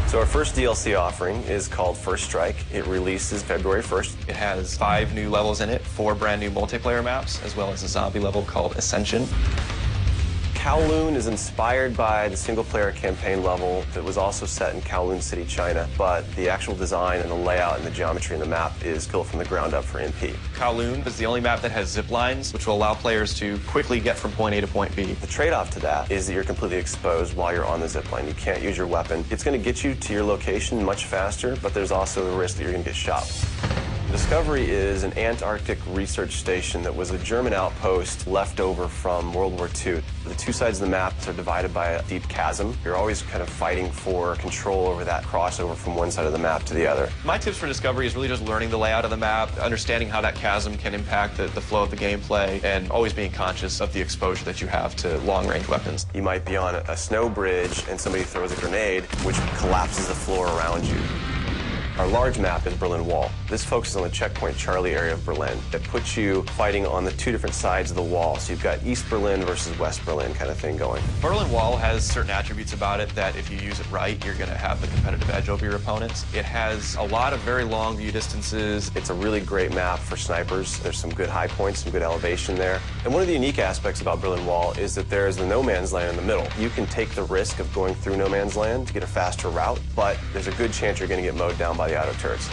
So our first DLC offering is called First Strike. It releases February 1st. It has 5 new levels in it, 4 brand new multiplayer maps, as well as a zombie level called Ascension. Kowloon is inspired by the single-player campaign level that was also set in Kowloon City, China, but the actual design and the layout and the geometry in the map is built from the ground up for MP. Kowloon is the only map that has zip lines, which will allow players to quickly get from point A to point B. The trade-off to that is that you're completely exposed while you're on the zip line. You can't use your weapon. It's going to get you to your location much faster, but there's also the risk that you're going to get shot. Discovery is an Antarctic research station that was a German outpost left over from World War II. The two sides of the map are divided by a deep chasm. You're always kind of fighting for control over that crossover from one side of the map to the other. My tips for Discovery is really just learning the layout of the map, understanding how that chasm can impact the flow of the gameplay, and always being conscious of the exposure that you have to long-range weapons. You might be on a snow bridge and somebody throws a grenade, which collapses the floor around you. Our large map is Berlin Wall. This focuses on the checkpoint Charlie area of Berlin. It puts you fighting on the two different sides of the wall. So you've got East Berlin versus West Berlin kind of thing going. Berlin Wall has certain attributes about it that if you use it right, you're going to have the competitive edge over your opponents. It has a lot of very long view distances. It's a really great map for snipers. There's some good high points, some good elevation there. And one of the unique aspects about Berlin Wall is that there is the no man's land in the middle. You can take the risk of going through no man's land to get a faster route, but there's a good chance you're going to get mowed down by the auto turrets.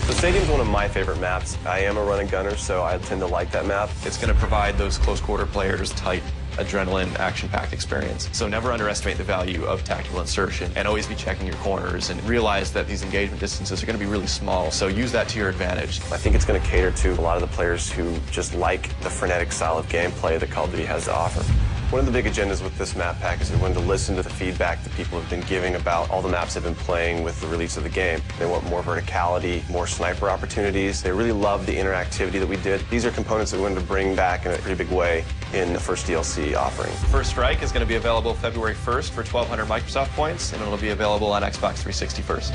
The Stadium's one of my favorite maps. I am a run and gunner, so I tend to like that map. It's going to provide those close quarter players tight adrenaline, action-packed experience. So never underestimate the value of tactical insertion, and always be checking your corners and realize that these engagement distances are going to be really small, so use that to your advantage. I think it's going to cater to a lot of the players who just like the frenetic style of gameplay that Call of Duty has to offer. One of the big agendas with this map pack is we wanted to listen to the feedback that people have been giving about all the maps they've been playing with the release of the game. They want more verticality, more sniper opportunities. They really love the interactivity that we did. These are components that we wanted to bring back in a pretty big way in the first DLC offering. First Strike is going to be available February 1st for 1,200 Microsoft points, and it'll be available on Xbox 360 first.